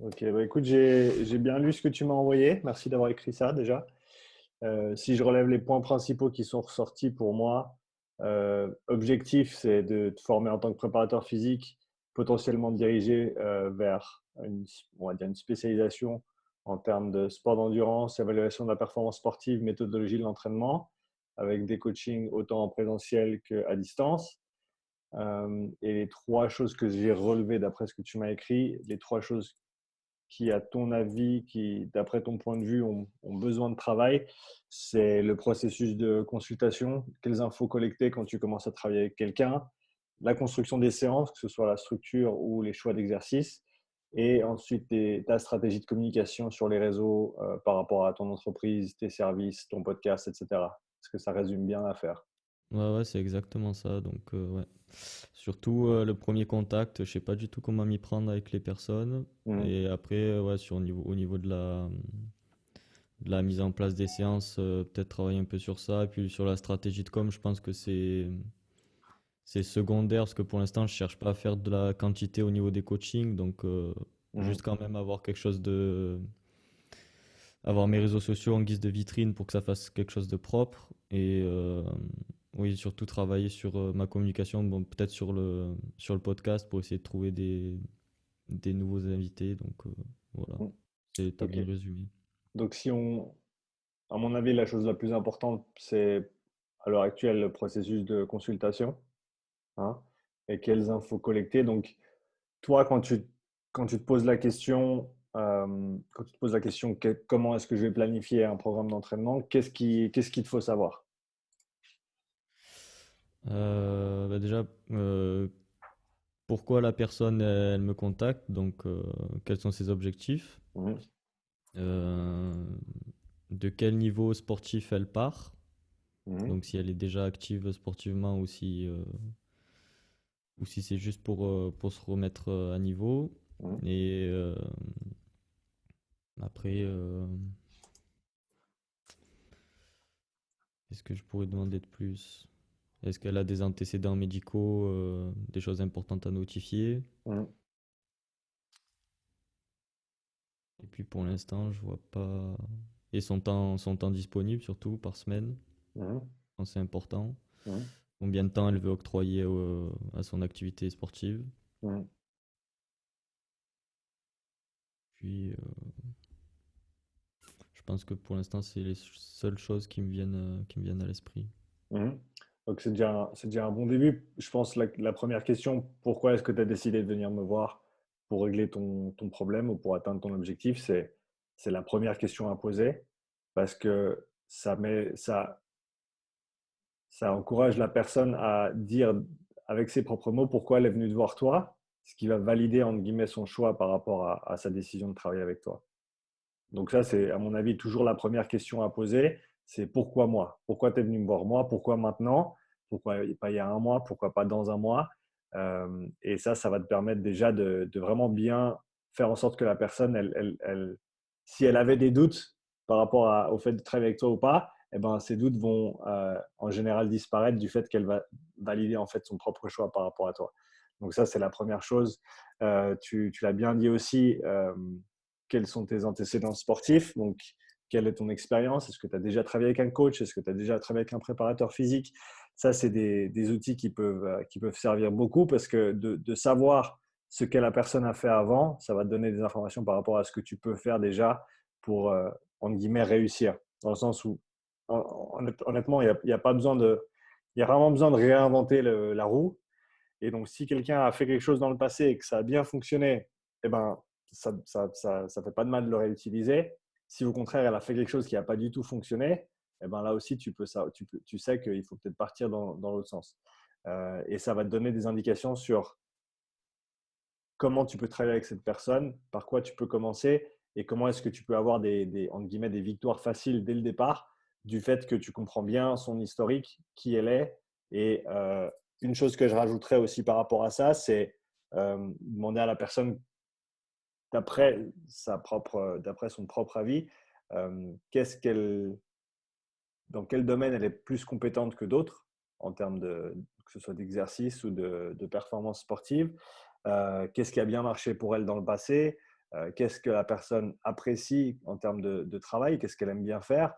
Ok, bah écoute, j'ai bien lu ce que tu m'as envoyé. Merci d'avoir écrit ça déjà. Si je relève les points principaux qui sont ressortis pour moi, objectif, c'est de te former en tant que préparateur physique, potentiellement dirigé vers on va dire une spécialisation en termes de sport d'endurance, évaluation de la performance sportive, méthodologie de l'entraînement, avec des coachings autant en présentiel qu'à distance. Et les trois choses que j'ai relevées d'après ce que tu m'as écrit, les trois choses qui, à ton avis, qui, d'après ton point de vue, ont besoin de travail, c'est le processus de consultation, quelles infos collecter quand tu commences à travailler avec quelqu'un, la construction des séances, que ce soit la structure ou les choix d'exercice, et ensuite ta stratégie de communication sur les réseaux par rapport à ton entreprise, tes services, ton podcast, etc. Est-ce que ça résume bien l'affaire? Ouais, ouais, c'est exactement ça. Donc, ouais. Surtout le premier contact, je sais pas du tout comment m'y prendre avec les personnes. Mhm. Et après, ouais, au niveau de la mise en place des séances, peut-être travailler un peu sur ça. Et puis sur la stratégie de com, je pense que c'est secondaire parce que pour l'instant, je cherche pas à faire de la quantité au niveau des coachings. Donc, Mhm. juste quand même avoir quelque chose avoir mes réseaux sociaux en guise de vitrine pour que ça fasse quelque chose de propre. Et oui, surtout travailler sur ma communication, bon, peut-être sur le podcast pour essayer de trouver des nouveaux invités. Donc voilà, Mhm. t'as Ok. bien résumé. Donc, à mon avis, la chose la plus importante, c'est à l'heure actuelle le processus de consultation, hein, et quelles infos collecter. Donc, toi, quand tu te poses la question, comment est-ce que je vais planifier un programme d'entraînement, qu'est-ce qu'il te faut savoir? Bah déjà, pourquoi la personne elle me contacte, donc quels sont ses objectifs, Mhm. euh, de quel niveau sportif elle part, Mhm. donc si elle est déjà active sportivement ou si c'est juste pour se remettre à niveau. Mhm. Et après, qu'est-ce que je pourrais demander de plus? Est-ce qu'elle a des antécédents médicaux, des choses importantes à notifier? Mhm. Et puis pour l'instant, je vois pas. Et son temps disponible, surtout par semaine, Mhm. quand c'est important. Mhm. Combien de temps elle veut octroyer à son activité sportive? Mhm. Puis je pense que pour l'instant, c'est les seules choses qui me viennent à l'esprit. Mhm. Donc, c'est déjà un bon début. Je pense la première question, pourquoi est-ce que tu as décidé de venir me voir pour régler ton problème ou pour atteindre ton objectif, c'est la première question à poser parce que ça encourage la personne à dire avec ses propres mots pourquoi elle est venue te voir toi, ce qui va valider entre guillemets son choix par rapport à sa décision de travailler avec toi. Donc ça, c'est à mon avis toujours la première question à poser, c'est pourquoi moi? Pourquoi tu es venu me voir moi? Pourquoi maintenant? Pourquoi pas il y a un mois? Pourquoi pas dans un mois? Et ça va te permettre déjà de vraiment bien faire en sorte que la personne, si elle avait des doutes par rapport au fait de travailler avec toi ou pas, eh ben, ces doutes vont en général disparaître du fait qu'elle va valider en fait son propre choix par rapport à toi. Donc ça, c'est la première chose. Tu l'as bien dit aussi, quels sont tes antécédents sportifs, donc quelle est ton expérience, est-ce que tu as déjà travaillé avec un coach, est-ce que tu as déjà travaillé avec un préparateur physique. Ça, c'est des outils qui peuvent servir beaucoup parce que de savoir ce que la personne a fait avant, ça va te donner des informations par rapport à ce que tu peux faire déjà pour, entre guillemets, réussir. Dans le sens où, honnêtement, il y a pas besoin il y a vraiment besoin de réinventer la roue. Et donc, si quelqu'un a fait quelque chose dans le passé et que ça a bien fonctionné, eh ben, ça fait pas de mal de le réutiliser. Si au contraire, elle a fait quelque chose qui n'a pas du tout fonctionné, eh ben, là aussi, tu sais qu'il faut peut-être partir dans l'autre sens. Et ça va te donner des indications sur comment tu peux travailler avec cette personne, par quoi tu peux commencer et comment est-ce que tu peux avoir entre guillemets, des victoires faciles dès le départ du fait que tu comprends bien son historique, qui elle est. Et une chose que je rajouterais aussi par rapport à ça, c'est demander à la personne, d'après son propre avis, qu'est-ce qu'elle, dans quel domaine elle est plus compétente que d'autres en termes que ce soit d'exercice ou de performance sportive. Qu'est-ce qui a bien marché pour elle dans le passé, qu'est-ce que la personne apprécie en termes de travail, qu'est-ce qu'elle aime bien faire.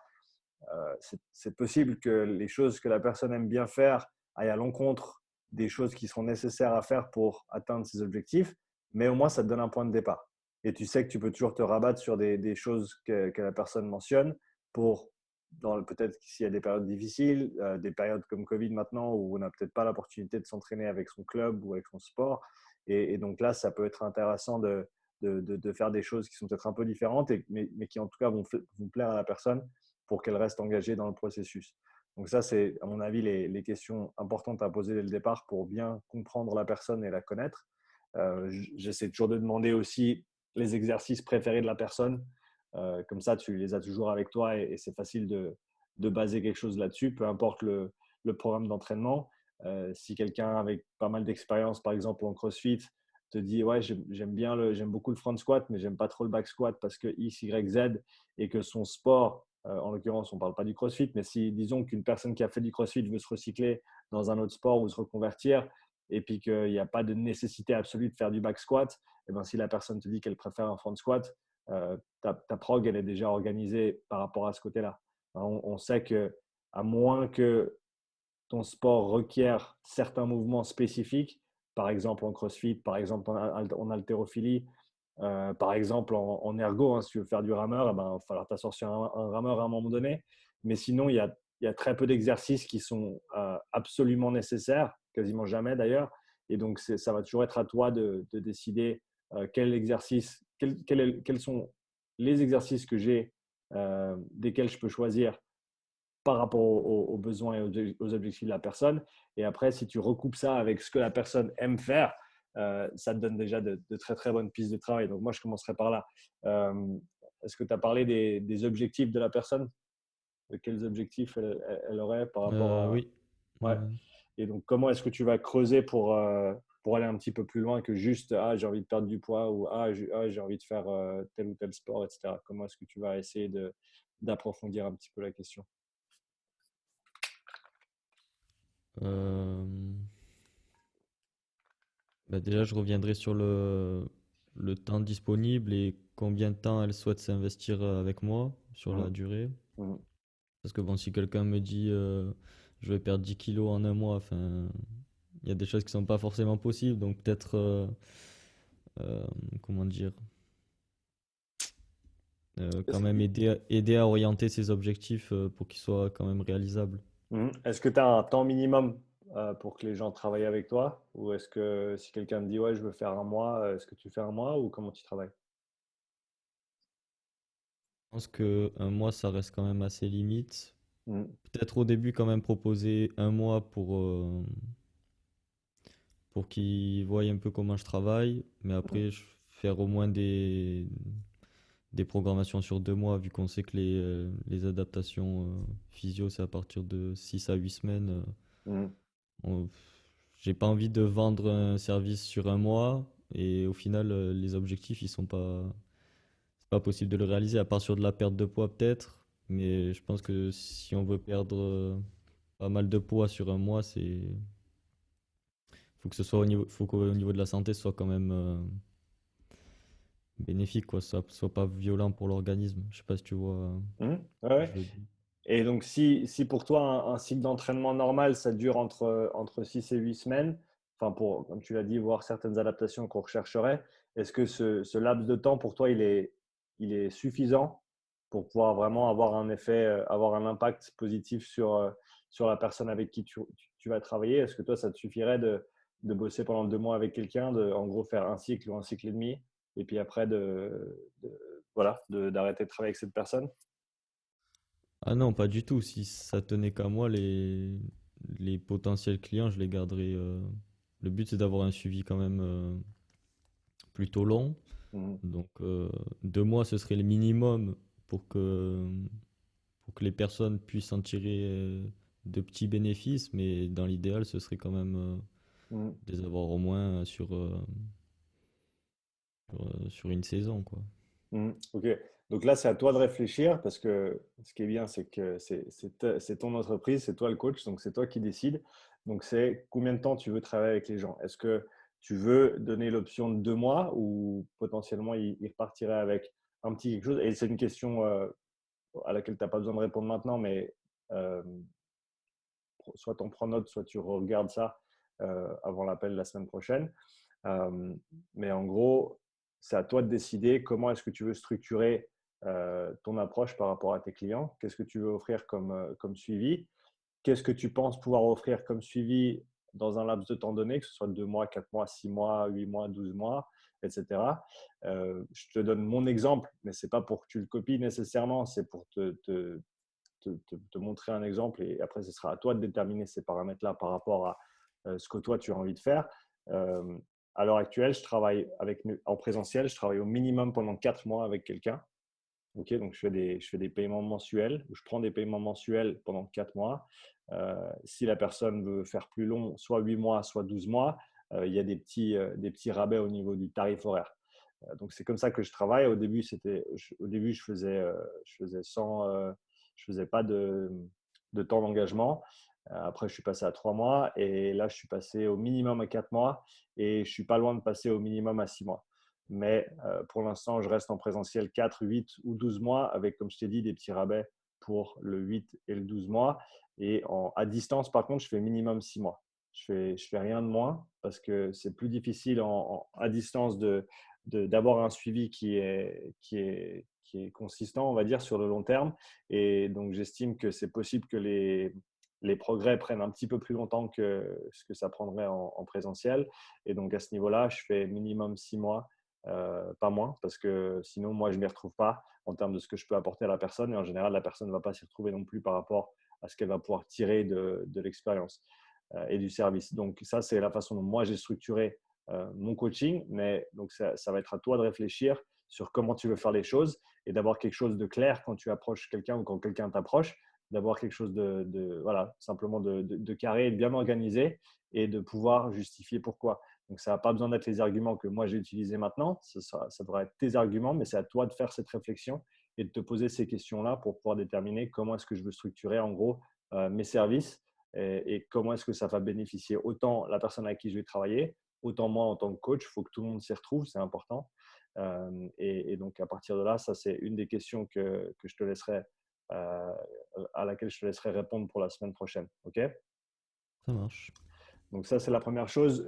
C'est possible que les choses que la personne aime bien faire aillent à l'encontre des choses qui seront nécessaires à faire pour atteindre ses objectifs, mais au moins ça te donne un point de départ. Et tu sais que tu peux toujours te rabattre sur des choses que la personne mentionne pour, peut-être s'il y a des périodes difficiles, des périodes comme Covid maintenant où on n'a peut-être pas l'opportunité de s'entraîner avec son club ou avec son sport. Et donc là, ça peut être intéressant de faire des choses qui sont peut-être un peu différentes, mais qui en tout cas vont plaire à la personne pour qu'elle reste engagée dans le processus. Donc ça, c'est à mon avis les questions importantes à poser dès le départ pour bien comprendre la personne et la connaître. J'essaie toujours de demander aussi les exercices préférés de la personne. Comme ça, tu les as toujours avec toi et c'est facile de baser quelque chose là-dessus, peu importe le programme d'entraînement. Si quelqu'un avec pas mal d'expérience, par exemple en CrossFit, te dit ouais, j'aime beaucoup le front squat, mais j'aime pas trop le back squat parce que X, Y, Z, et que son sport, en l'occurrence, on ne parle pas du CrossFit, mais si disons qu'une personne qui a fait du CrossFit veut se recycler dans un autre sport ou se reconvertir, et puis qu'il n'y a pas de nécessité absolue de faire du back squat, et ben si la personne te dit qu'elle préfère un front squat, ta prog, elle est déjà organisée par rapport à ce côté-là. On sait que à moins que ton sport requiert certains mouvements spécifiques, par exemple en CrossFit, par exemple en haltérophilie, par exemple en ergo, hein, si tu veux faire du rameur, il va falloir t'asseoir sur un rameur à un moment donné. Mais sinon, il y a très peu d'exercices qui sont absolument nécessaires, quasiment jamais d'ailleurs. Et donc, ça va toujours être à toi de décider quel exercice, quels sont les exercices que j'ai, desquels je peux choisir par rapport aux besoins et aux objectifs de la personne. Et après, si tu recoupes ça avec ce que la personne aime faire, ça te donne déjà de très, très bonnes pistes de travail. Donc, moi, je commencerai par là. Est-ce que tu as parlé des objectifs de la personne? De quels objectifs elle aurait par rapport à… Oui. Ouais. Et donc, comment est-ce que tu vas creuser pour aller un petit peu plus loin que juste ah, j'ai envie de perdre du poids ou j'ai envie de faire tel ou tel sport, etc. Comment est-ce que tu vas essayer d'approfondir un petit peu la question? Euh, Bah déjà, je reviendrai sur le temps disponible et combien de temps elle souhaite s'investir avec moi sur la Mhm. durée. Mhm. Parce que bon, si quelqu'un me dit je vais perdre 10 kilos en un mois, enfin, il y a des choses qui sont pas forcément possibles. Donc peut-être, euh, comment dire, quand même aider à orienter ses objectifs pour qu'ils soient quand même réalisables. Est-ce que tu as un temps minimum pour que les gens travaillent avec toi? Ou est-ce que si quelqu'un te dit ouais, je veux faire un mois, est-ce que tu fais un mois ou comment tu travailles? Je pense que un mois, ça reste quand même assez limite. Mhm. Peut-être au début quand même proposer un mois pour qu'ils voient un peu comment je travaille, mais Mhm. après faire au moins des programmations sur 2 mois, vu qu'on sait que les adaptations physio, c'est à partir de 6 à 8 semaines. Mhm. On- j'ai pas envie de vendre un service sur un mois, et au final, les objectifs, ils sont pas, c'est pas possible de le réaliser, à part sur de la perte de poids peut-être, mais je pense que si on veut perdre pas mal de poids sur un mois, faut qu'au niveau de la santé, ce soit quand même bénéfique, quoi, ça soit pas violent pour l'organisme. Je sais pas si tu vois, Mhm. Ouais, ce que ouais. je veux dire. Et donc, si pour toi, un cycle d'entraînement normal, ça dure entre 6 et 8 semaines, enfin, pour, comme tu l'as dit, voir certaines adaptations qu'on rechercherait, est-ce que ce laps de temps, pour toi, il est suffisant pour pouvoir vraiment avoir un effet, avoir un impact positif sur la personne avec qui tu vas travailler? Est-ce que toi, ça te suffirait de bosser pendant 2 mois avec quelqu'un, en gros faire un cycle ou un cycle et demi, et puis après, voilà, d'arrêter de travailler avec cette personne? Ah non, pas du tout. Si ça tenait qu'à moi, les potentiels clients, je les garderais. Le but, c'est d'avoir un suivi quand même plutôt long. Mhm. Donc, 2 mois, ce serait le minimum pour pour que les personnes puissent en tirer de petits bénéfices. Mais dans l'idéal, ce serait quand même Mhm. de les avoir au moins sur une saison, quoi. Ok. Donc là, c'est à toi de réfléchir parce que ce qui est bien, c'est que c'est ton entreprise, c'est toi le coach, donc c'est toi qui décides. Donc c'est combien de temps tu veux travailler avec les gens. Est-ce que tu veux donner l'option de 2 mois ou potentiellement il repartirait avec un petit quelque chose? Et c'est une question à laquelle tu n'as pas besoin de répondre maintenant, mais euh, soit tu en prends note, soit tu regardes ça avant l'appel la semaine prochaine. Euh, mais en gros, c'est à toi de décider comment est-ce que tu veux structurer ton approche par rapport à tes clients. Qu'est-ce que tu veux offrir comme suivi? Qu'est-ce que tu penses pouvoir offrir comme suivi dans un laps de temps donné, que ce soit 2 mois, 4 mois, 6 mois, 8 mois, 12 mois, etc. Je te donne mon exemple, mais ce n'est pas pour que tu le copies nécessairement, c'est pour te montrer un exemple et après, ce sera à toi de déterminer ces paramètres-là par rapport à ce que toi, tu as envie de faire. Euh, à l'heure actuelle, en présentiel, je travaille au minimum pendant 4 mois avec quelqu'un. Ok, donc je fais des paiements mensuels, ou je prends des paiements mensuels pendant 4 mois. Si la personne veut faire plus long, soit 8 mois, soit 12 mois, il y a des petits rabais au niveau du tarif horaire. Donc c'est comme ça que je travaille. Au début je faisais je faisais pas de temps d'engagement. Après, je suis passé à 3 mois et là, je suis passé au minimum à 4 mois et je suis pas loin de passer au minimum à 6 mois. Mais pour l'instant, je reste en présentiel 4, 8 ou 12 mois avec, comme je t'ai dit, des petits rabais pour le 8 et le 12 mois. Et à distance, par contre, je fais minimum 6 mois. Je fais rien de moins parce que c'est plus difficile à distance d'avoir un suivi qui est consistant, on va dire, sur le long terme. Et donc, j'estime que c'est possible que les progrès prennent un petit peu plus longtemps que ce que ça prendrait en présentiel. Et donc, à ce niveau-là, je fais minimum 6 mois, pas moins, parce que sinon, moi, je ne m'y retrouve pas en termes de ce que je peux apporter à la personne. Et en général, la personne ne va pas s'y retrouver non plus par rapport à ce qu'elle va pouvoir tirer de l'expérience et du service. Donc, ça, c'est la façon dont moi, j'ai structuré mon coaching. Mais donc, ça va être à toi de réfléchir sur comment tu veux faire les choses et d'avoir quelque chose de clair quand tu approches quelqu'un ou quand quelqu'un t'approche, d'avoir quelque chose voilà, simplement de carré, de bien organisé et de pouvoir justifier pourquoi. Donc, ça n'a pas besoin d'être les arguments que moi j'ai utilisés maintenant, ça devrait être tes arguments, mais c'est à toi de faire cette réflexion et de te poser ces questions-là pour pouvoir déterminer comment est-ce que je veux structurer en gros mes services et comment est-ce que ça va bénéficier autant la personne avec qui je vais travailler, autant moi en tant que coach. Il faut que tout le monde s'y retrouve, c'est important. Et donc, à partir de là, ça, c'est une des questions que je te laisserai, euh, à laquelle je te laisserai répondre pour la semaine prochaine. OK? Ça marche. Donc, ça, c'est la première chose.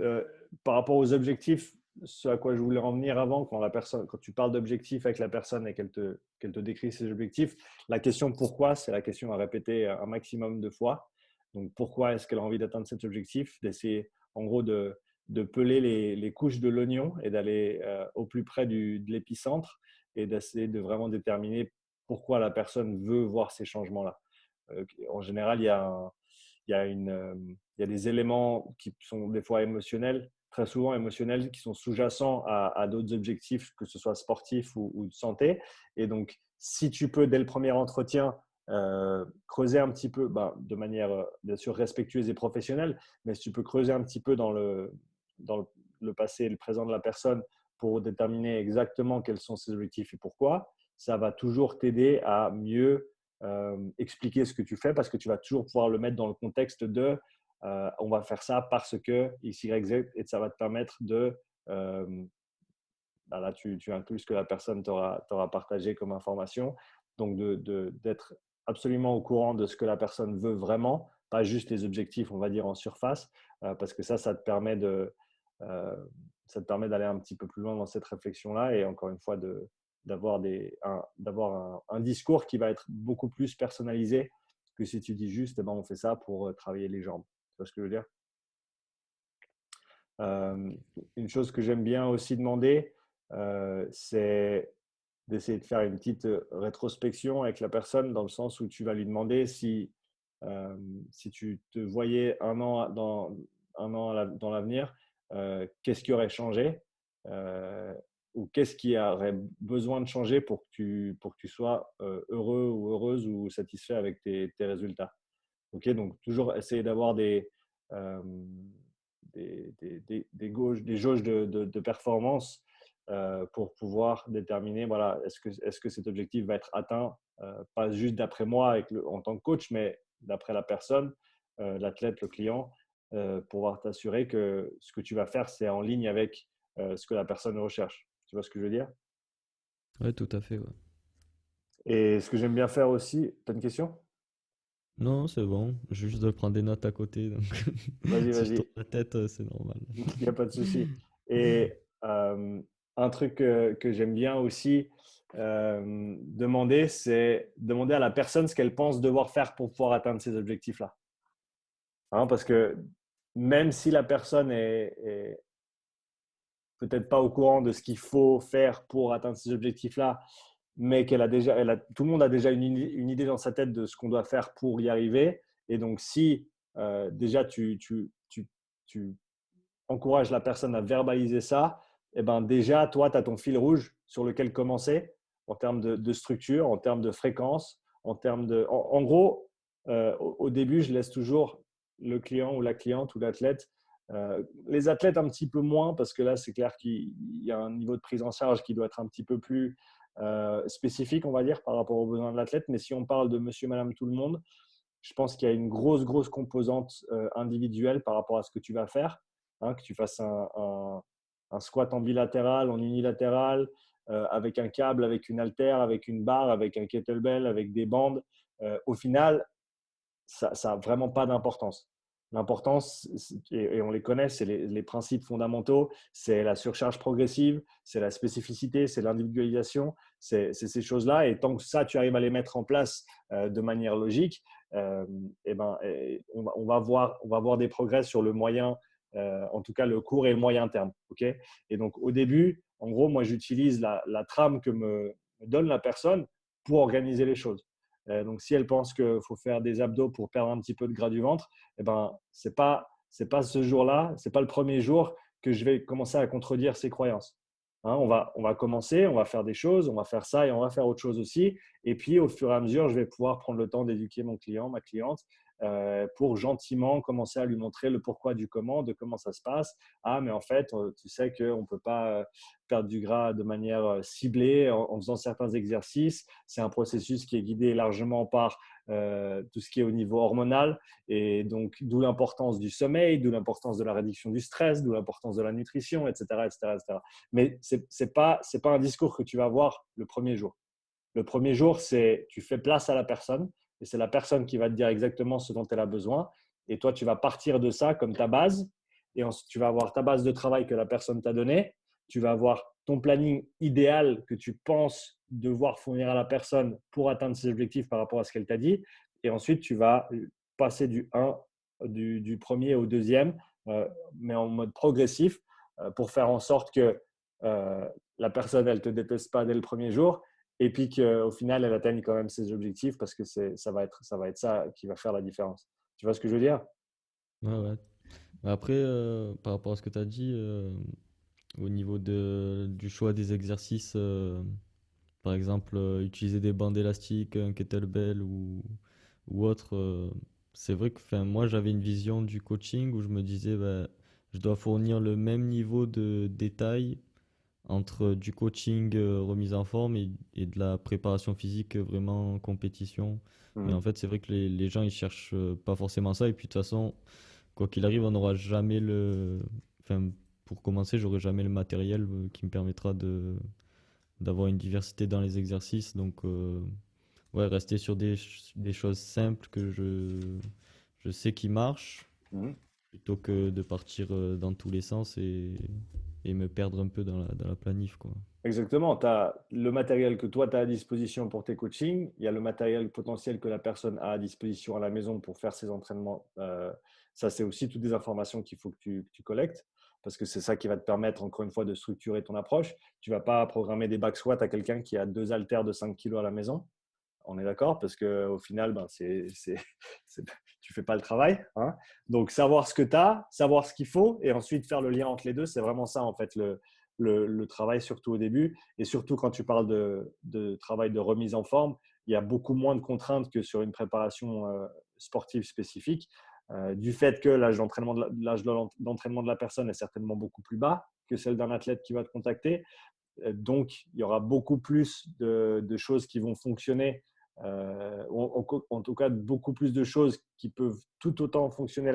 Par rapport aux objectifs, ce à quoi je voulais en venir avant, quand tu parles d'objectifs avec la personne et qu'elle te décrit ses objectifs, la question pourquoi, c'est la question à répéter un maximum de fois. Donc, pourquoi est-ce qu'elle a envie d'atteindre cet objectif? D'essayer, en gros, de peler les couches de l'oignon et d'aller au plus près de l'épicentre et d'essayer de vraiment déterminer pourquoi la personne veut voir ces changements-là. En général, il y a il y a des éléments qui sont des fois émotionnels, très souvent émotionnels, qui sont sous-jacents à d'autres objectifs, que ce soit sportifs ou de santé. Et donc, si tu peux, dès le premier entretien, creuser un petit peu, de manière bien sûr respectueuse et professionnelle, mais si tu peux creuser un petit peu dans le passé et le présent de la personne pour déterminer exactement quels sont ses objectifs et pourquoi, ça va toujours t'aider à mieux expliquer ce que tu fais parce que tu vas toujours pouvoir le mettre dans le contexte de on va faire ça parce que X, Y, Z et ça va te permettre euh, là tu inclus ce que la personne t'aura partagé comme information, donc d'être absolument au courant de ce que la personne veut vraiment, pas juste les objectifs, on va dire en surface, parce que ça te permet euh, ça te permet d'aller un petit peu plus loin dans cette réflexion-là et encore une fois d'avoir un discours qui va être beaucoup plus personnalisé que si tu dis juste eh ben, on fait ça pour travailler les jambes. Tu vois ce que je veux dire? Euh, une chose que j'aime bien aussi demander, c'est d'essayer de faire une petite rétrospection avec la personne dans le sens où tu vas lui demander si tu te voyais dans l'avenir, qu'est-ce qui aurait changé ou qu'est-ce qui aurait besoin de changer pour que tu sois heureux ou heureuse ou satisfait avec tes résultats. Ok, donc toujours essayer d'avoir euh, des jauges de performance pour pouvoir déterminer, voilà, est-ce que cet objectif va être atteint, pas juste d'après moi en tant que coach, mais d'après la personne, l'athlète, le client, pouvoir t'assurer que ce que tu vas faire, c'est en ligne avec ce que la personne recherche. Tu vois ce que je veux dire? Ouais, tout à fait, ouais. Et ce que j'aime bien faire aussi, tu as une question? Non, c'est bon. Je vais juste de prendre des notes à côté, donc Vas-y, si je tourne vas-y. la tête, c'est normal. Il n'y a pas de souci. Et un truc que j'aime bien aussi demander, c'est demander à la personne ce qu'elle pense devoir faire pour pouvoir atteindre ces objectifs-là. Hein, parce que même si la personne est peut-être pas au courant de ce qu'il faut faire pour atteindre ces objectifs-là, mais tout le monde a déjà une idée dans sa tête de ce qu'on doit faire pour y arriver. Et donc, si déjà tu encourages la personne à verbaliser ça, et ben déjà, toi, tu as ton fil rouge sur lequel commencer en termes de structure, en termes de fréquence, en termes de. En gros, au début, je laisse toujours le client ou la cliente ou l'athlète. Les athlètes un petit peu moins parce que là, c'est clair qu'il y a un niveau de prise en charge qui doit être un petit peu plus spécifique, on va dire, par rapport aux besoins de l'athlète. Mais si on parle de monsieur, madame, tout le monde, je pense qu'il y a une grosse composante individuelle par rapport à ce que tu vas faire. Hein, que tu fasses un squat en bilatéral, en unilatéral, avec un câble, avec une haltère, avec une barre, avec un kettlebell, avec des bandes. Au final, ça n'a vraiment pas d'importance. L'importance, et on les connaît, c'est les principes fondamentaux, c'est la surcharge progressive, c'est la spécificité, c'est l'individualisation, c'est ces choses-là. Et tant que ça, tu arrives à les mettre en place de manière logique, on va voir des progrès sur le moyen, en tout cas le court et le moyen terme. Okay, et donc, au début, en gros, moi, j'utilise la trame que me donne la personne pour organiser les choses. Donc, si elle pense qu'il faut faire des abdos pour perdre un petit peu de gras du ventre, eh ben, c'est pas ce jour-là, c'est pas le premier jour que je vais commencer à contredire ses croyances. Hein, on va commencer, on va faire des choses, on va faire ça et on va faire autre chose aussi. Et puis, au fur et à mesure, je vais pouvoir prendre le temps d'éduquer mon client, ma cliente, pour gentiment commencer à lui montrer le pourquoi du comment, de comment ça se passe. Ah, mais en fait, tu sais qu'on ne peut pas perdre du gras de manière ciblée en faisant certains exercices. C'est un processus qui est guidé largement par tout ce qui est au niveau hormonal. Et donc, d'où l'importance du sommeil, d'où l'importance de la réduction du stress, d'où l'importance de la nutrition, etc. etc., etc. Mais ce n'est pas un discours que tu vas avoir le premier jour. Le premier jour, c'est tu fais place à la personne et c'est la personne qui va te dire exactement ce dont elle a besoin. Et toi, tu vas partir de ça comme ta base. Et ensuite, tu vas avoir ta base de travail que la personne t'a donnée. Tu vas avoir ton planning idéal que tu penses devoir fournir à la personne pour atteindre ses objectifs par rapport à ce qu'elle t'a dit. Et ensuite, tu vas passer du premier au deuxième, mais en mode progressif pour faire en sorte que la personne, elle ne te déteste pas dès le premier jour et puis qu'au final, elle atteigne quand même ses objectifs parce que ça va être ça qui va faire la différence. Tu vois ce que je veux dire? Ouais, ouais. Après, par rapport à ce que tu as dit, au niveau du choix des exercices, par exemple, utiliser des bandes élastiques, un kettlebell ou autre, c'est vrai que 'fin, moi j'avais une vision du coaching où je me disais bah, je dois fournir le même niveau de détail entre du coaching remise en forme et de la préparation physique vraiment compétition. Mais en Mhm. fait, c'est vrai que les gens ils cherchent pas forcément ça. Et puis de toute façon, quoi qu'il arrive, on n'aura jamais le. Enfin, pour commencer, j'aurai jamais le matériel qui me permettra d'avoir une diversité dans les exercices. Donc, ouais, rester sur des choses simples que je sais qui marchent Mhm. plutôt que de partir dans tous les sens et me perdre un peu dans la planif, quoi. Exactement. Tu as le matériel que toi, tu as à disposition pour tes coachings. Il y a le matériel potentiel que la personne a à disposition à la maison pour faire ses entraînements. Ça, c'est aussi toutes des informations qu'il faut que tu collectes parce que c'est ça qui va te permettre, encore une fois, de structurer ton approche. Tu ne vas pas programmer des back squats à quelqu'un qui a 2 haltères de 5 kilos à la maison. On est d'accord parce qu'au final, ben, tu ne fais pas le travail. Hein. Donc, savoir ce que tu as, savoir ce qu'il faut et ensuite faire le lien entre les deux, c'est vraiment ça, en fait, le travail, surtout au début. Et surtout quand tu parles de travail de remise en forme, il y a beaucoup moins de contraintes que sur une préparation sportive spécifique. Du fait que l'âge d'entraînement de la personne est certainement beaucoup plus bas que celle d'un athlète qui va te contacter. Donc, il y aura beaucoup plus de choses qui vont fonctionner, en tout cas beaucoup plus de choses qui peuvent tout autant fonctionner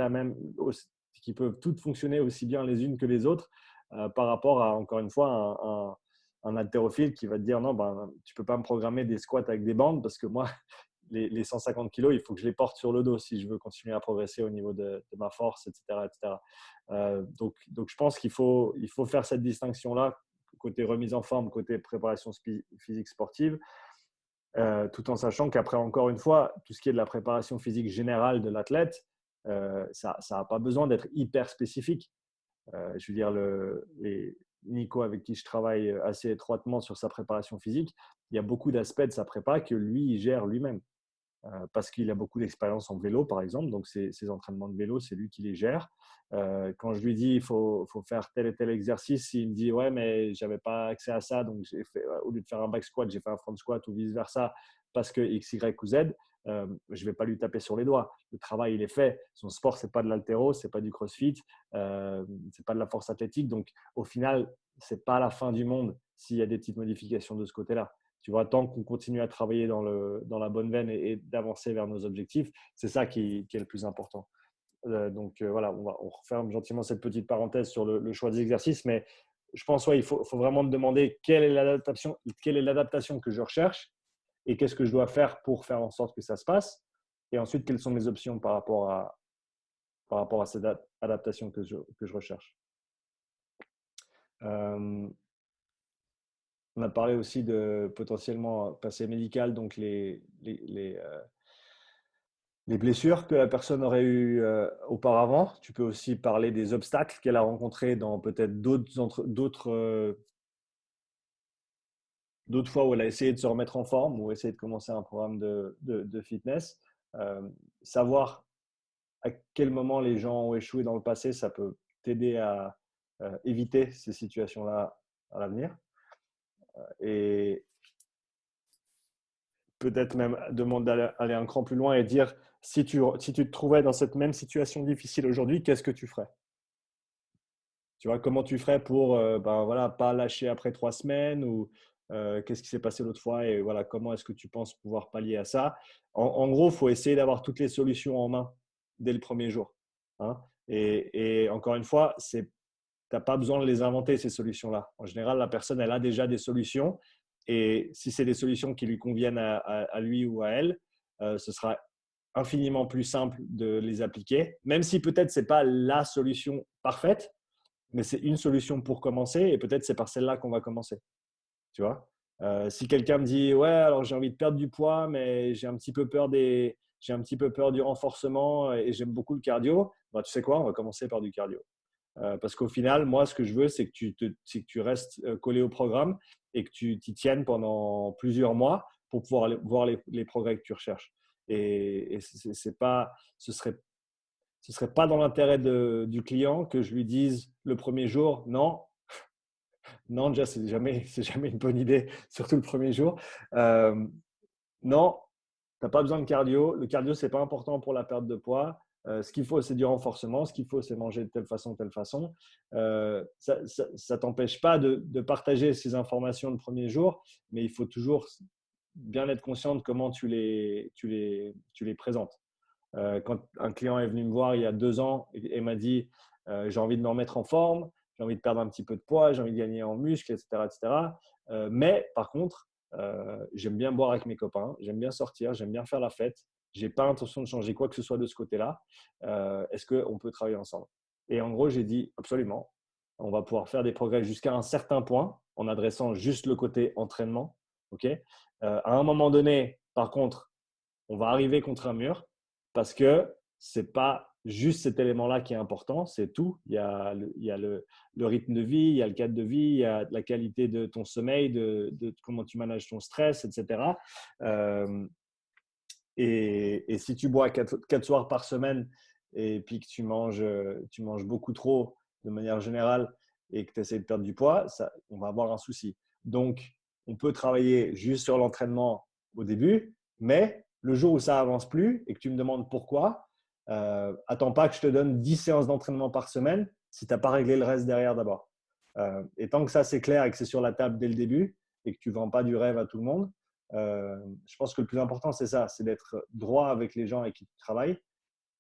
qui peuvent toutes fonctionner aussi bien les unes que les autres par rapport à, encore une fois, un haltérophile qui va te dire non, ben, tu ne peux pas me programmer des squats avec des bandes parce que moi, les 150 kilos, il faut que je les porte sur le dos si je veux continuer à progresser au niveau de ma force, etc. etc. Donc, je pense qu'il faut faire cette distinction-là, côté remise en forme, côté préparation physique sportive, tout en sachant qu'après, encore une fois, tout ce qui est de la préparation physique générale de l'athlète, ça n'a pas besoin d'être hyper spécifique. Je veux dire, Nico, avec qui je travaille assez étroitement sur sa préparation physique, il y a beaucoup d'aspects de sa prépa que lui, il gère lui-même. Parce qu'il a beaucoup d'expérience en vélo, par exemple. Donc, ses entraînements de vélo, c'est lui qui les gère. Quand je lui dis il faut faire tel et tel exercice, il me dit ouais, mais je n'avais pas accès à ça. Donc, au lieu de faire un back squat, j'ai fait un front squat ou vice-versa parce que X, Y ou Z. Je ne vais pas lui taper sur les doigts. Le travail, il est fait. Son sport, ce n'est pas de l'haltéro, ce n'est pas du crossfit, ce n'est pas de la force athlétique. Donc, au final, ce n'est pas la fin du monde s'il y a des petites modifications de ce côté-là. Tu vois, tant qu'on continue à travailler dans la bonne veine et d'avancer vers nos objectifs, c'est ça qui est le plus important. Donc voilà, on referme gentiment cette petite parenthèse sur le choix des exercices, mais je pense il faut vraiment te demander quelle est l'adaptation que je recherche et qu'est-ce que je dois faire pour faire en sorte que ça se passe. Et ensuite, quelles sont mes options par rapport à cette adaptation que je recherche. On a parlé aussi de potentiellement passé médical, donc les blessures que la personne aurait eues auparavant. Tu peux aussi parler des obstacles qu'elle a rencontrés dans peut-être d'autres fois où elle a essayé de se remettre en forme ou essayé de commencer un programme de fitness. Savoir à quel moment les gens ont échoué dans le passé, ça peut t'aider à éviter ces situations-là à l'avenir. Et peut-être même demander d'aller un cran plus loin et dire si tu te trouvais dans cette même situation difficile aujourd'hui, qu'est-ce que tu ferais? Tu vois, comment tu ferais pour voilà, pas lâcher après 3 semaines ou qu'est-ce qui s'est passé l'autre fois et voilà, comment est-ce que tu penses pouvoir pallier à ça? En gros, il faut essayer d'avoir toutes les solutions en main dès le premier jour. Hein. Et encore une fois, tu n'as pas besoin de les inventer, ces solutions-là. En général, la personne, elle a déjà des solutions. Et si c'est des solutions qui lui conviennent à lui ou à elle, ce sera infiniment plus simple de les appliquer, même si peut-être ce n'est pas la solution parfaite, mais c'est une solution pour commencer et peut-être c'est par celle-là qu'on va commencer. Tu vois, si quelqu'un me dit ouais, alors j'ai envie de perdre du poids, mais j'ai un petit peu peur du renforcement et j'aime beaucoup le cardio, bah, tu sais quoi, on va commencer par du cardio. Parce qu'au final, moi, ce que je veux, c'est que tu restes collé au programme et que tu t'y tiennes pendant plusieurs mois pour pouvoir voir les progrès que tu recherches. Et ce serait pas dans l'intérêt du client que je lui dise le premier jour, non, non, déjà, c'est jamais une bonne idée, surtout le premier jour. Non, tu n'as pas besoin de cardio. Le cardio, ce n'est pas important pour la perte de poids. Ce qu'il faut, c'est du renforcement. Ce qu'il faut, c'est manger de telle façon, telle façon. Ça ne t'empêche pas de partager ces informations le premier jour, mais il faut toujours bien être conscient de comment tu les présentes. Quand un client est venu me voir il y a 2 ans et m'a dit j'ai envie de me remettre en forme, j'ai envie de perdre un petit peu de poids, j'ai envie de gagner en muscle, etc. etc. Mais par contre, j'aime bien boire avec mes copains, j'aime bien sortir, j'aime bien faire la fête. Je n'ai pas l'intention de changer quoi que ce soit de ce côté-là. Est-ce qu'on peut travailler ensemble? Et en gros, j'ai dit absolument. On va pouvoir faire des progrès jusqu'à un certain point en adressant juste le côté entraînement. Okay, à un moment donné, par contre, on va arriver contre un mur parce que ce n'est pas juste cet élément-là qui est important, c'est tout. Il y a le rythme de vie, il y a le cadre de vie, il y a la qualité de ton sommeil, de comment tu manages ton stress, etc. Et si tu bois 4 soirs par semaine et puis que tu manges beaucoup trop de manière générale et que tu essaies de perdre du poids, on va avoir un souci. Donc, on peut travailler juste sur l'entraînement au début, mais le jour où ça avance plus et que tu me demandes pourquoi, attends pas que je te donne 10 séances d'entraînement par semaine si tu n'as pas réglé le reste derrière d'abord. Et tant que ça, c'est clair et que c'est sur la table dès le début et que tu ne vends pas du rêve à tout le monde, je pense que le plus important, c'est ça, c'est d'être droit avec les gens avec qui tu travailles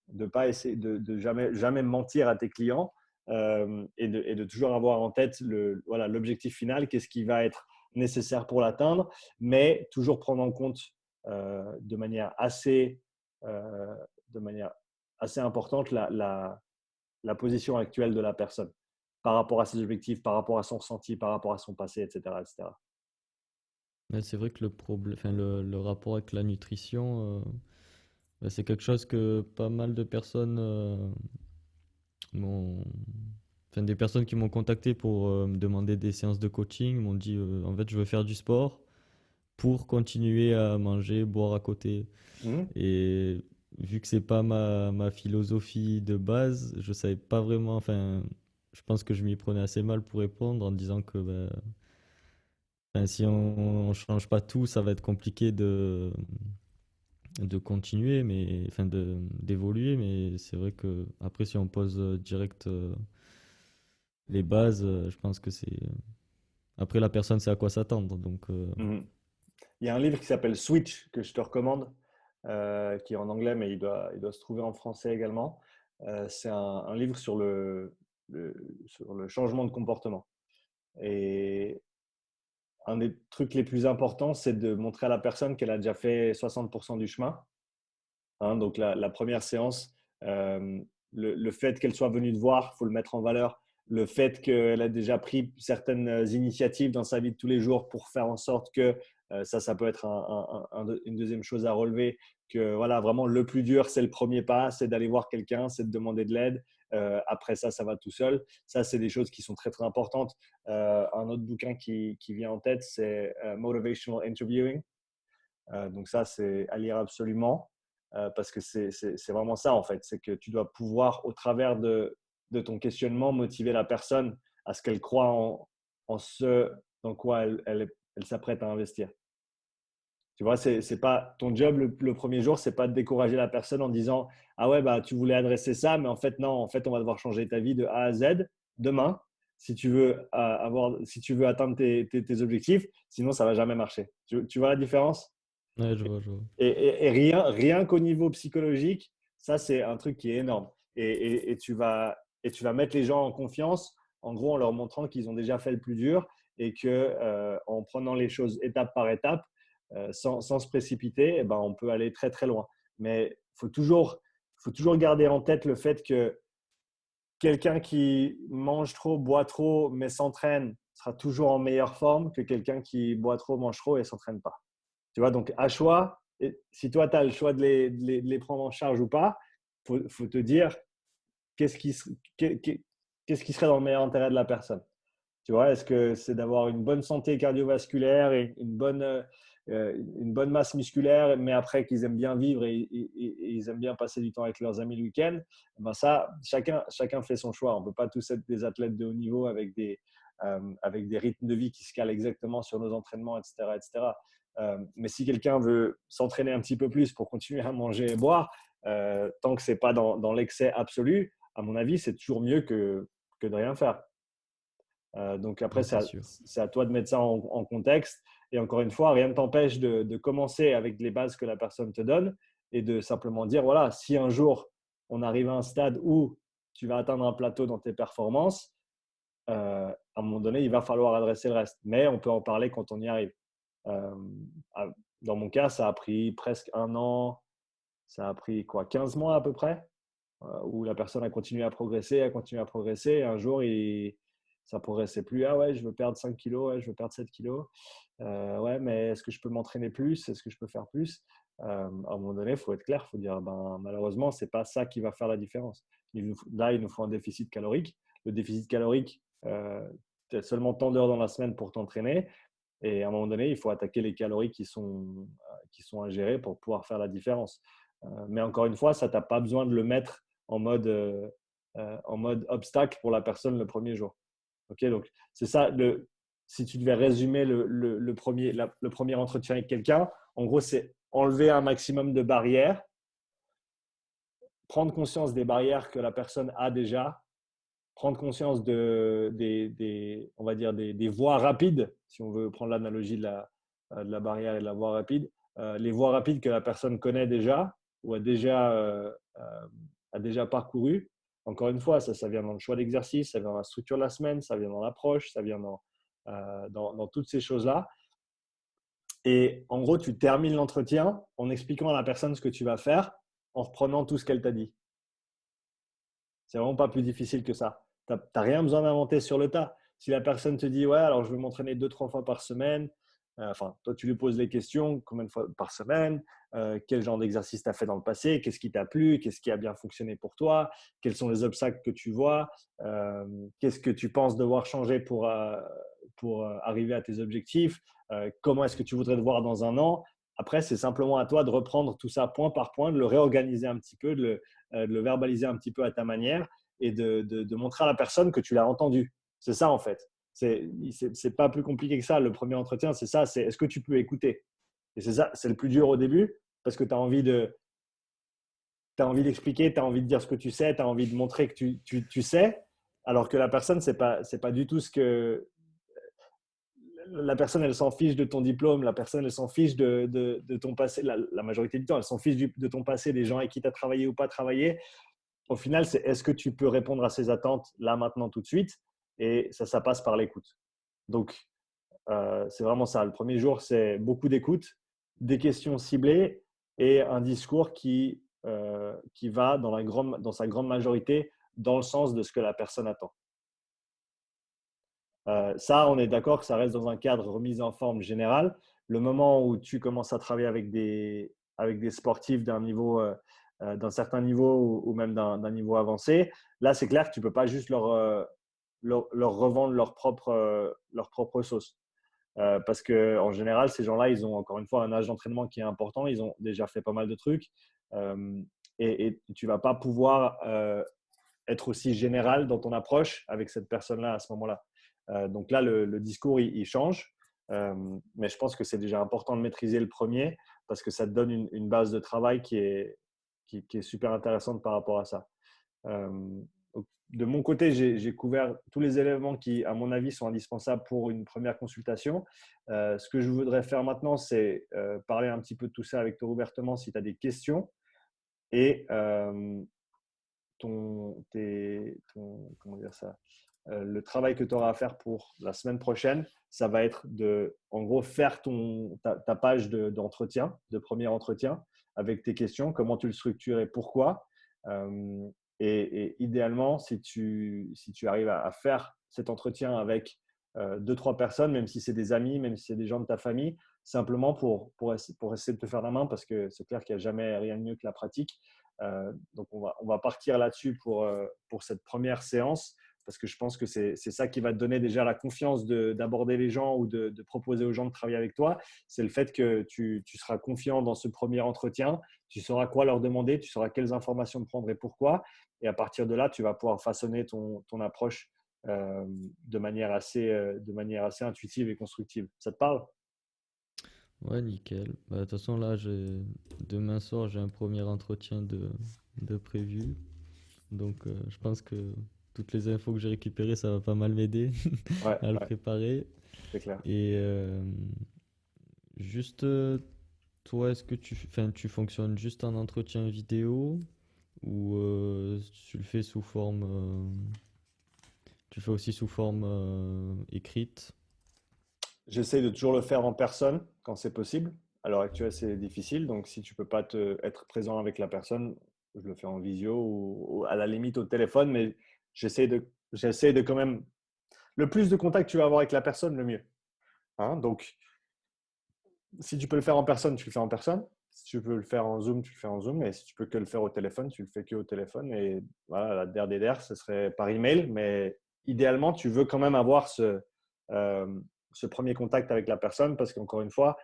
de pas essayer de jamais mentir à tes clients et de toujours avoir en tête voilà, l'objectif final, qu'est-ce qui va être nécessaire pour l'atteindre, mais toujours prendre en compte de manière euh, de manière assez importante la position actuelle de la personne par rapport à ses objectifs, par rapport à son ressenti, par rapport à son passé, etc. etc. Ouais, c'est vrai que le problème, enfin, le rapport avec la nutrition, bah, c'est quelque chose que pas mal de personnes m'ont, enfin, des personnes qui m'ont contacté pour me demander des séances de coaching m'ont dit en fait, je veux faire du sport pour continuer à manger, boire à côté. Mhm. Et vu que c'est pas ma philosophie de base, je savais pas vraiment, enfin, je pense que je m'y prenais assez mal pour répondre en disant que bah, enfin, si on change pas tout, ça va être compliqué de continuer, mais enfin d'évoluer. Mais c'est vrai que après, si on pose direct les bases, je pense que c'est après la personne sait à quoi s'attendre. Donc Mhm. Il y a un livre qui s'appelle Switch que je te recommande, qui est en anglais, mais il doit se trouver en français également. C'est un livre sur le changement de comportement. Et un des trucs les plus importants, c'est de montrer à la personne qu'elle a déjà fait 60% du chemin. Hein, donc la première séance, euh, le fait qu'elle soit venue te voir, il faut le mettre en valeur. Le fait qu'elle a déjà pris certaines initiatives dans sa vie de tous les jours pour faire en sorte que ça peut être une deuxième chose à relever, que voilà, vraiment le plus dur, c'est le premier pas, c'est d'aller voir quelqu'un, c'est de demander de l'aide. Après ça, ça va tout seul. Ça, c'est des choses qui sont très, très importantes. Un autre bouquin qui vient en tête, c'est Motivational Interviewing. Donc ça, c'est à lire absolument parce que c'est vraiment ça en fait. C'est que tu dois pouvoir, au travers de ton questionnement, motiver la personne à ce qu'elle croit en ce dans quoi elle s'apprête à investir. Tu vois, c'est pas ton job le premier jour, c'est pas de décourager la personne en disant ah ouais bah tu voulais adresser ça, mais en fait non, en fait on va devoir changer ta vie de A à Z demain si tu veux si tu veux atteindre tes objectifs, sinon ça va jamais marcher. Tu vois la différence? ouais, je vois, je vois. Et rien qu'au niveau psychologique, ça, c'est un truc qui est énorme. Et tu vas mettre les gens en confiance, en gros, en leur montrant qu'ils ont déjà fait le plus dur et que en prenant les choses étape par étape, sans se précipiter, eh ben, on peut aller très, très loin. Mais faut toujours garder en tête le fait que quelqu'un qui mange trop, boit trop, mais s'entraîne sera toujours en meilleure forme que quelqu'un qui boit trop, mange trop et s'entraîne pas. Tu vois, donc à choix, si toi, tu as le choix de les prendre en charge ou pas, faut te dire qu'est-ce qui, qu'est-ce qui serait dans le meilleur intérêt de la personne. Tu vois, est-ce que c'est d'avoir une bonne santé cardiovasculaire et une bonne masse musculaire, mais après qu'ils aiment bien vivre et ils aiment bien passer du temps avec leurs amis le week-end? Ben ça, chacun fait son choix. On ne peut pas tous être des athlètes de haut niveau avec des rythmes de vie qui se calent exactement sur nos entraînements, etc. etc. Mais si quelqu'un veut s'entraîner un petit peu plus pour continuer à manger et boire, tant que ce n'est pas dans l'excès absolu, à mon avis, c'est toujours mieux que de rien faire. Donc après, Ouais, c'est sûr. c'est à toi de mettre ça en contexte. Et encore une fois, rien ne t'empêche de commencer avec les bases que la personne te donne et de simplement dire, voilà, si un jour on arrive à un stade où tu vas atteindre un plateau dans tes performances, à un moment donné, il va falloir adresser le reste. Mais on peut en parler quand on y arrive. Euh, dans mon cas, ça a pris presque un an, ça a pris quoi, 15 mois à peu près, où la personne a continué à progresser, a continué à progresser. Et un jour, ça ne progressait plus. Ah ouais, je veux perdre 5 kilos, ouais, je veux perdre 7 kilos. Ouais, mais est-ce que je peux m'entraîner plus? Est-ce que je peux faire plus? À un moment donné, il faut être clair, il faut dire, ben, malheureusement, ce n'est pas ça qui va faire la différence. Là, il nous faut un déficit calorique. Le déficit calorique, tu as seulement tant d'heures dans la semaine pour t'entraîner. Et à un moment donné, il faut attaquer les calories qui sont ingérées pour pouvoir faire la différence. Mais encore une fois, ça, tu n'as pas besoin de le mettre en mode obstacle pour la personne le premier jour. Okay, donc, c'est ça, si tu devais résumer le premier entretien avec quelqu'un, en gros, c'est enlever un maximum de barrières, prendre conscience des barrières que la personne a déjà, prendre conscience on va dire des voies rapides, si on veut prendre l'analogie de la barrière et de la voie rapide, les voies rapides que la personne connaît déjà ou a déjà a déjà parcouru. Encore une fois, ça vient dans le choix d'exercice, ça vient dans la structure de la semaine, ça vient dans l'approche, ça vient dans toutes ces choses-là. Et en gros, tu termines l'entretien en expliquant à la personne ce que tu vas faire, en reprenant tout ce qu'elle t'a dit. C'est vraiment pas plus difficile que ça. Tu n'as rien besoin d'inventer sur le tas. Si la personne te dit, ouais, alors je veux m'entraîner 2, 3 fois par semaine, enfin, toi, tu lui poses les questions, combien de fois par semaine, quel genre d'exercice tu as fait dans le passé, qu'est-ce qui t'a plu, qu'est-ce qui a bien fonctionné pour toi, quels sont les obstacles que tu vois, qu'est-ce que tu penses devoir changer pour arriver à tes objectifs, comment est-ce que tu voudrais te voir dans un an. Après, c'est simplement à toi de reprendre tout ça point par point, de le réorganiser un petit peu, de le verbaliser un petit peu à ta manière et de montrer à la personne que tu l'as entendu. C'est ça, en fait. C'est pas plus compliqué que ça. Le premier entretien, c'est ça. C'est est-ce que tu peux écouter? Et c'est ça, c'est le plus dur au début parce que tu as envie d'expliquer, tu as envie de dire ce que tu sais, tu as envie de montrer que tu sais, alors que la personne, c'est pas du tout ce que la personne, elle s'en fiche de ton diplôme, la personne, elle s'en fiche de ton passé, la majorité du temps, elle s'en fiche de ton passé, des gens avec qui tu as travaillé ou pas travaillé. Au final, c'est est-ce que tu peux répondre à ces attentes là, maintenant, tout de suite. Et ça passe par l'écoute. Donc, c'est vraiment ça. Le premier jour, c'est beaucoup d'écoute, des questions ciblées et un discours qui va dans sa grande majorité dans le sens de ce que la personne attend. Ça, on est d'accord que ça reste dans un cadre remise en forme général. Le moment où tu commences à travailler avec des sportifs d'un certain niveau ou même d'un niveau avancé, là, c'est clair que tu ne peux pas juste leur revendre leur propre sauce. Parce qu'en général, ces gens-là, ils ont encore une fois un âge d'entraînement qui est important. Ils ont déjà fait pas mal de trucs. Euh, et tu ne vas pas pouvoir être aussi général dans ton approche avec cette personne-là à ce moment-là. Donc là, le discours, il change. Mais je pense que c'est déjà important de maîtriser le premier parce que ça te donne une base de travail qui est super intéressante par rapport à ça. Euh, de mon côté, j'ai couvert tous les éléments qui, à mon avis, sont indispensables pour une première consultation. Ce que je voudrais faire maintenant, c'est parler un petit peu de tout ça avec toi ouvertement si tu as des questions. Et comment dire ça, le travail que tu auras à faire pour la semaine prochaine, ça va être en gros, faire ta page d'entretien, de premier entretien, avec tes questions, comment tu le structures et pourquoi. Euh, et idéalement, si tu arrives à faire cet entretien avec 2, 3 personnes, même si c'est des amis, même si c'est des gens de ta famille, simplement pour essayer de te faire la main, parce que c'est clair qu'il n'y a jamais rien de mieux que la pratique. Donc, on va partir là-dessus pour cette première séance parce que je pense que c'est ça qui va te donner déjà la confiance d'aborder les gens ou de proposer aux gens de travailler avec toi. C'est le fait que tu seras confiant dans ce premier entretien, tu sauras quoi leur demander, tu sauras quelles informations prendre et pourquoi. Et à partir de là, tu vas pouvoir façonner ton approche de manière assez intuitive et constructive. Ça te parle? Ouais, nickel. Bah, de toute façon, là, demain soir, j'ai un premier entretien de prévu. Donc, je pense que toutes les infos que j'ai récupérées, ça va pas mal m'aider Ouais, à le ouais, préparer. c'est clair. Et juste, toi, est-ce que tu fonctionnes juste en entretien vidéo ou tu le fais sous forme, tu le fais aussi sous forme écrite? J'essaie de toujours le faire en personne quand c'est possible. À l'heure actuelle, c'est difficile. Donc, si tu peux pas être présent avec la personne, je le fais en visio ou à la limite au téléphone. Mais j'essaie de quand même. Le plus de contact tu vas avoir avec la personne, le mieux. Hein. Donc, si tu peux le faire en personne, tu le fais en personne. Si tu peux le faire en Zoom, tu le fais en Zoom. Et si tu peux que le faire au téléphone, tu le fais que au téléphone. Et voilà, la der des der, ce serait par email. Mais idéalement, tu veux quand même avoir ce premier contact avec la personne parce qu'encore une fois,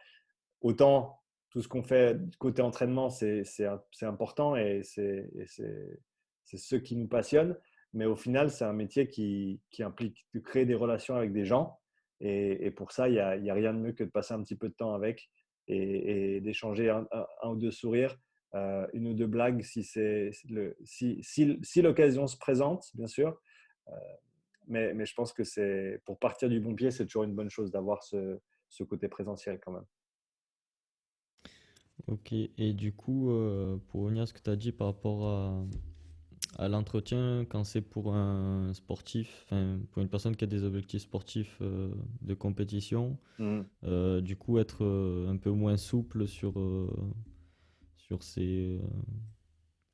autant tout ce qu'on fait côté entraînement, c'est important et c'est ce qui nous passionne. Mais au final, c'est un métier qui implique de créer des relations avec des gens. Et pour ça, il y a rien de mieux que de passer un petit peu de temps avec et d'échanger un ou deux sourires, une ou deux blagues si l'occasion se présente, bien sûr. Euh, mais je pense que pour partir du bon pied, c'est toujours une bonne chose d'avoir ce côté présentiel quand même. Ok, et du coup, pour revenir à ce que tu as dit par rapport À l'entretien, quand c'est pour un sportif, enfin, pour une personne qui a des objectifs sportifs de compétition, Mhm. du coup, être un peu moins souple sur ses,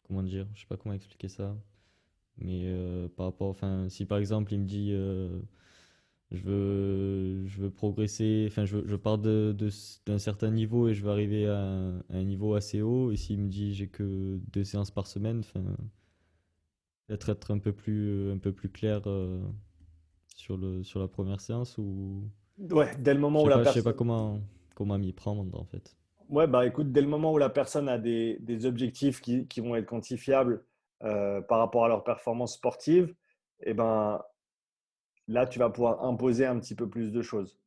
comment dire, je sais pas comment expliquer ça, mais par rapport, enfin, si par exemple il me dit je veux progresser, enfin, je pars d'un certain niveau et je veux arriver à un niveau assez haut, et s'il me dit j'ai que 2 séances par semaine, enfin, peut-être être un peu plus clair sur la première séance, ou Ouais, dès le moment où la je sais pas personne. comment m'y prendre en fait. Ouais, bah écoute, dès le moment où la personne a des objectifs qui vont être quantifiables par rapport à leur performance sportive, et ben là, tu vas pouvoir imposer un petit peu plus de choses.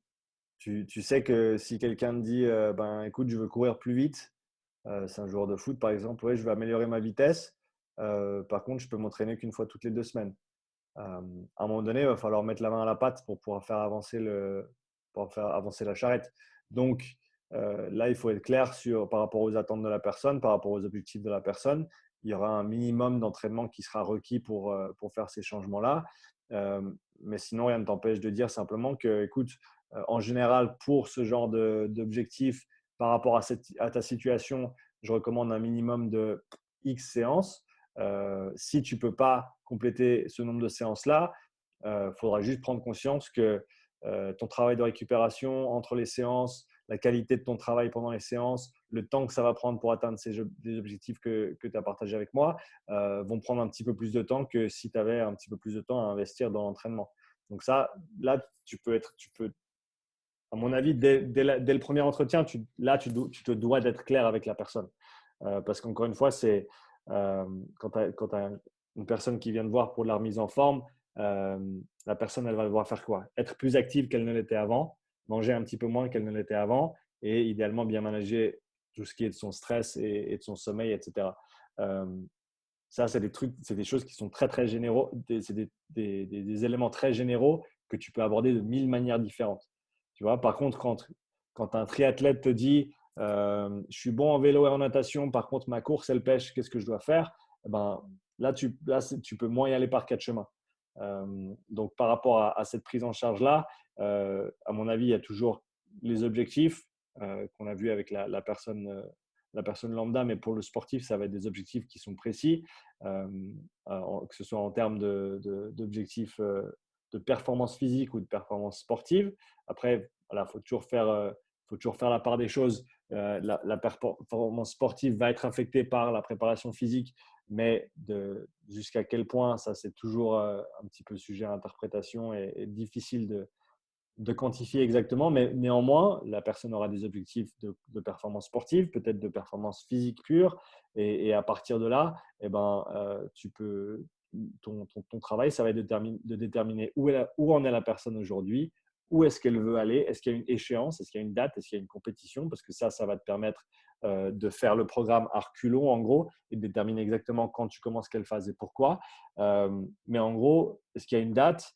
Tu sais que si quelqu'un te dit, ben écoute, je veux courir plus vite, c'est un joueur de foot par exemple, ouais, je veux améliorer ma vitesse. Par contre, je peux m'entraîner qu'une fois toutes les 2 semaines. À un moment donné, il va falloir mettre la main à la pâte pour pouvoir faire avancer, pour faire avancer la charrette. Donc là, il faut être clair par rapport aux attentes de la personne, par rapport aux objectifs de la personne. Il y aura un minimum d'entraînement qui sera requis pour faire ces changements-là. Mais sinon, rien ne t'empêche de dire simplement que, écoute, en général, pour ce genre d'objectif, par rapport à ta situation, je recommande un minimum de X séances. Si tu ne peux pas compléter ce nombre de séances-là, il faudra juste prendre conscience que ton travail de récupération entre les séances, la qualité de ton travail pendant les séances, le temps que ça va prendre pour atteindre des objectifs que tu as partagés avec moi, vont prendre un petit peu plus de temps que si tu avais un petit peu plus de temps à investir dans l'entraînement. Donc ça, là, tu peux, à mon avis, dès le premier entretien, là, tu te dois d'être clair avec la personne. Parce qu'encore une fois, c'est quand tu as une personne qui vient te voir pour de la remise en forme, euh, la personne, elle va devoir faire quoi? Être plus active qu'elle ne l'était avant, manger un petit peu moins qu'elle ne l'était avant, et idéalement bien manager tout ce qui est de son stress et de son sommeil, etc. Euh, Ça, c'est des trucs, c'est des choses qui sont très, très généraux. C'est des éléments très généraux que tu peux aborder de mille manières différentes. Tu vois, par contre, quand un triathlète te dit je suis bon en vélo et en natation, par contre, ma course, elle pêche, qu'est-ce que je dois faire? Eh ben, tu peux moins y aller par 4 chemins. Donc, par rapport à cette prise en charge-là, à mon avis, il y a toujours les objectifs qu'on a vus avec la personne lambda, mais pour le sportif, ça va être des objectifs qui sont précis, que ce soit en termes d'objectifs de performance physique ou de performance sportive. Après, voilà, faut toujours faire la part des choses. La performance sportive va être affectée par la préparation physique, mais jusqu'à quel point, ça c'est toujours un petit peu sujet à interprétation et difficile de quantifier exactement, mais néanmoins, la personne aura des objectifs de performance sportive, peut-être de performance physique pure, et à partir de là, eh ben, ton travail, ça va être de déterminer où en est la personne aujourd'hui, où est-ce qu'elle veut aller, est-ce qu'il y a une échéance, est-ce qu'il y a une date, est-ce qu'il y a une compétition, parce que ça va te permettre de faire le programme à reculons, en gros, et de déterminer exactement quand tu commences, quelle phase et pourquoi. Mais en gros, est-ce qu'il y a une date?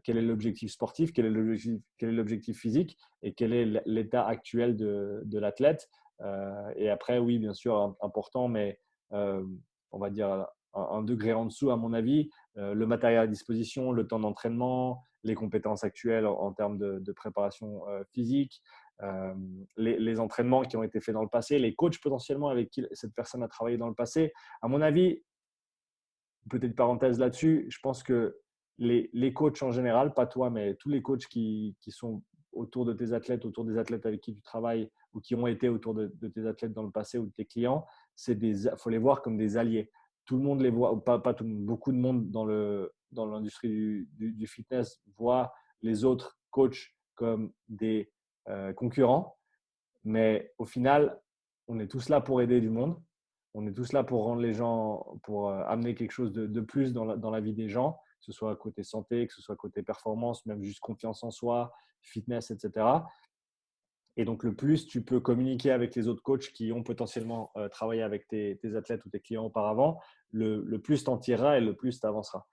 Quel est l'objectif sportif, quel est l'objectif physique et quel est l'état actuel de l'athlète. Et après, oui, bien sûr, important, mais euh, on va dire un degré en dessous, à mon avis, le matériel à disposition, le temps d'entraînement, les compétences actuelles en termes de préparation physique, euh, les entraînements qui ont été faits dans le passé, les coachs potentiellement avec qui cette personne a travaillé dans le passé. À mon avis, petite parenthèse là-dessus, je pense que les coachs en général, pas toi, mais tous les coachs qui sont autour de tes athlètes, autour des athlètes avec qui tu travailles ou qui ont été autour de tes athlètes dans le passé ou de tes clients, faut les voir comme des alliés. Tout le monde les voit, pas tout le monde, beaucoup de monde dans l'industrie du fitness voit les autres coachs comme des concurrents, mais au final, on est tous là pour aider du monde. On est tous là pour rendre les gens, pour amener quelque chose de plus dans la vie des gens, que ce soit côté santé, que ce soit côté performance, même juste confiance en soi, fitness, etc. Et donc, le plus tu peux communiquer avec les autres coachs qui ont potentiellement travaillé avec tes athlètes ou tes clients auparavant, le plus tu en tireras et le plus tu avanceras.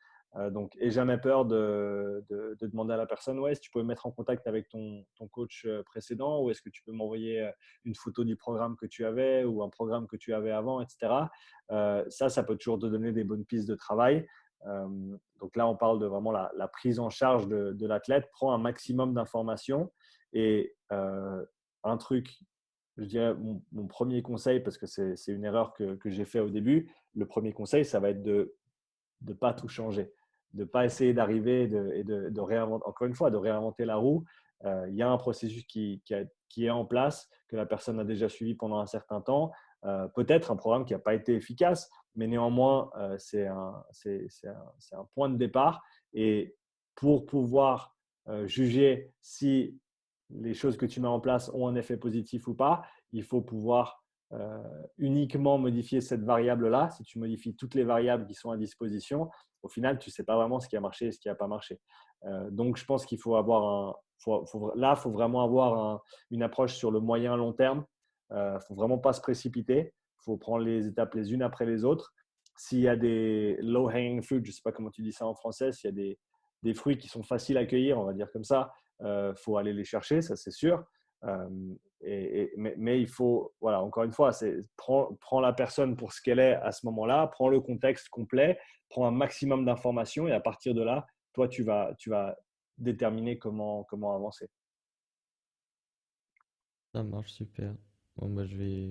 Donc, et jamais peur de demander à la personne, ouais, si tu peux me mettre en contact avec ton coach précédent, ou est-ce que tu peux m'envoyer une photo du programme que tu avais ou un programme que tu avais avant, etc. Ça peut toujours te donner des bonnes pistes de travail. Euh, donc là, on parle de vraiment la prise en charge de l'athlète. Prends un maximum d'informations et un truc, je dirais mon premier conseil, parce que c'est une erreur que j'ai fait au début. Le premier conseil, ça va être de ne pas tout changer, de ne pas essayer d'arriver et de réinventer, encore une fois, de réinventer la roue. Il y a un processus qui est en place, que la personne a déjà suivi pendant un certain temps. Peut-être un programme qui n'a pas été efficace, mais néanmoins, c'est un point de départ. Et pour pouvoir juger si les choses que tu mets en place ont un effet positif ou pas, il faut pouvoir uniquement modifier cette variable-là. Si tu modifies toutes les variables qui sont à disposition, au final, tu ne sais pas vraiment ce qui a marché et ce qui n'a pas marché. Donc, je pense qu'il faut avoir là, il faut vraiment avoir une approche sur le moyen long terme. Il ne faut vraiment pas se précipiter. Il faut prendre les étapes les unes après les autres. S'il y a des low-hanging fruits, je ne sais pas comment tu dis ça en français, s'il y a des fruits qui sont faciles à cueillir, on va dire comme ça, faut aller les chercher, ça c'est sûr. Euh, mais il faut, voilà, encore une fois, prends la personne pour ce qu'elle est à ce moment-là, prends le contexte complet, prends un maximum d'informations et à partir de là, toi, tu vas déterminer comment avancer. Ça marche super. Bon, bah, je vais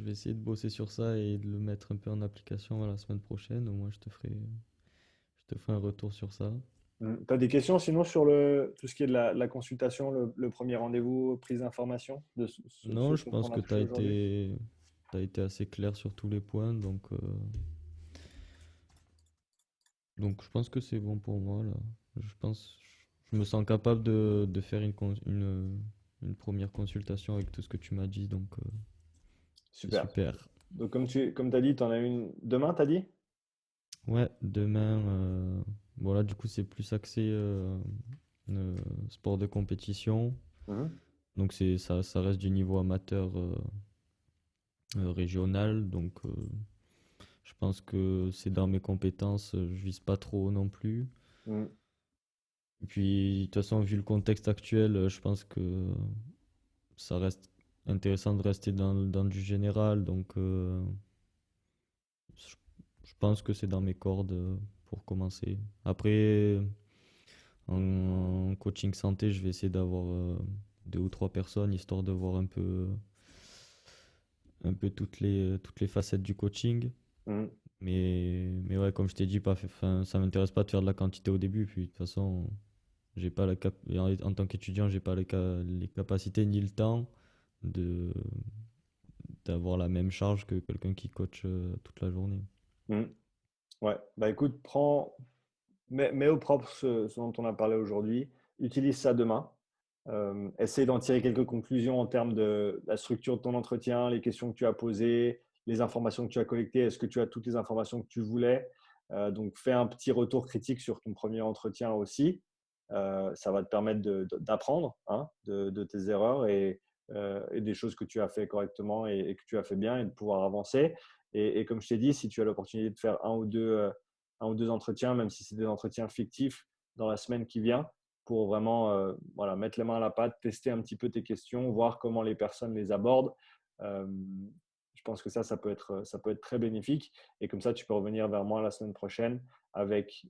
essayer de bosser sur ça et de le mettre un peu en application la semaine prochaine. Au moins, je te ferai un retour sur ça. Tu as des questions sinon sur tout ce qui est de la consultation, le premier rendez-vous, prise d'information, de ce Non, je qu'on pense a que touché aujourd'hui? t'as été assez clair sur tous les points, donc je pense que c'est bon pour moi là. Je pense, je me sens capable de faire une première consultation avec tout ce que tu m'as dit, donc c'est Super. super. Donc, comme tu as dit, tu en as une demain, tu as dit? Ouais, demain, voilà, du coup c'est plus axé euh, sport de compétition, Mhm. donc ça reste du niveau amateur régional, donc je pense que c'est dans mes compétences, je vise pas trop non plus. Mhm. Et puis, de toute façon, vu le contexte actuel, je pense que ça reste intéressant de rester dans du général. Donc, je, je pense que c'est dans mes cordes pour commencer. Après, en coaching santé, je vais essayer d'avoir deux ou trois personnes, histoire de voir un peu toutes les facettes du coaching. Mhm. Mais ouais, comme je t'ai dit, enfin, ça m'intéresse pas de faire de la quantité au début. Puis, de toute façon, j'ai pas en tant qu'étudiant, j'ai pas les capacités ni le temps de d'avoir la même charge que quelqu'un qui coach toute la journée. Mhm. Ouais, bah écoute, mets au propre ce dont on a parlé aujourd'hui, utilise ça demain. Essaye d'en tirer quelques conclusions en termes de la structure de ton entretien, les questions que tu as posées, les informations que tu as collectées, est-ce que tu as toutes les informations que tu voulais? Donc, fais un petit retour critique sur ton premier entretien aussi. Ça va te permettre d'apprendre hein, de tes erreurs et des choses que tu as fait correctement et que tu as fait bien et de pouvoir avancer. Et comme je t'ai dit, si tu as l'opportunité de faire un ou deux entretiens, même si c'est des entretiens fictifs dans la semaine qui vient, pour vraiment voilà, mettre les mains à la pâte, tester un petit peu tes questions, voir comment les personnes les abordent. Euh, je pense que ça peut être très bénéfique. Et comme ça, tu peux revenir vers moi la semaine prochaine avec,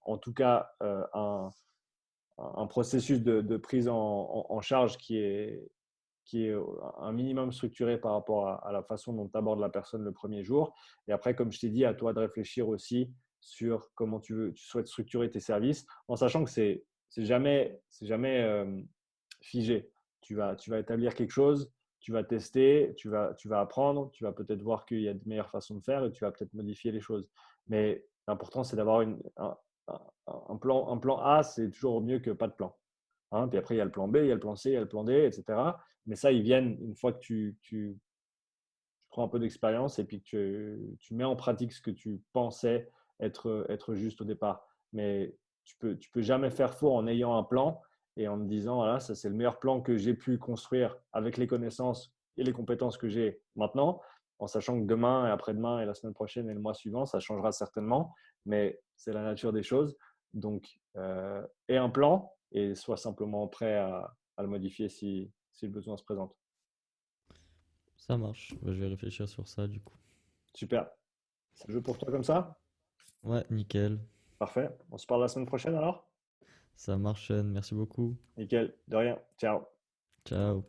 en tout cas, un processus de prise en charge qui est un minimum structuré par rapport à la façon dont tu abordes la personne le premier jour. Et après, comme je t'ai dit, à toi de réfléchir aussi sur comment tu souhaites structurer tes services, en sachant que c'est jamais figé. Tu vas établir quelque chose, tu vas tester, tu vas apprendre, tu vas peut-être voir qu'il y a de meilleures façons de faire et tu vas peut-être modifier les choses. Mais l'important, c'est d'avoir un plan A, c'est toujours mieux que pas de plan. Hein, puis après, il y a le plan B, il y a le plan C, il y a le plan D, etc. Mais ça, ils viennent une fois que tu prends un peu d'expérience et puis que tu mets en pratique ce que tu pensais être juste au départ. Mais tu peux jamais faire faux en ayant un plan et en te disant, voilà, ça c'est le meilleur plan que j'ai pu construire avec les connaissances et les compétences que j'ai maintenant. en sachant que demain et après-demain et la semaine prochaine et le mois suivant, ça changera certainement, mais c'est la nature des choses. Donc, aie un plan et sois simplement prêt à le modifier si le besoin se présente. Ça marche. Bah, je vais réfléchir sur ça du coup. Super. C'est le jeu pour toi comme ça? Ouais, nickel. Parfait. On se parle la semaine prochaine alors? Ça marche, Sean. Merci beaucoup. Nickel. De rien. Ciao. Ciao.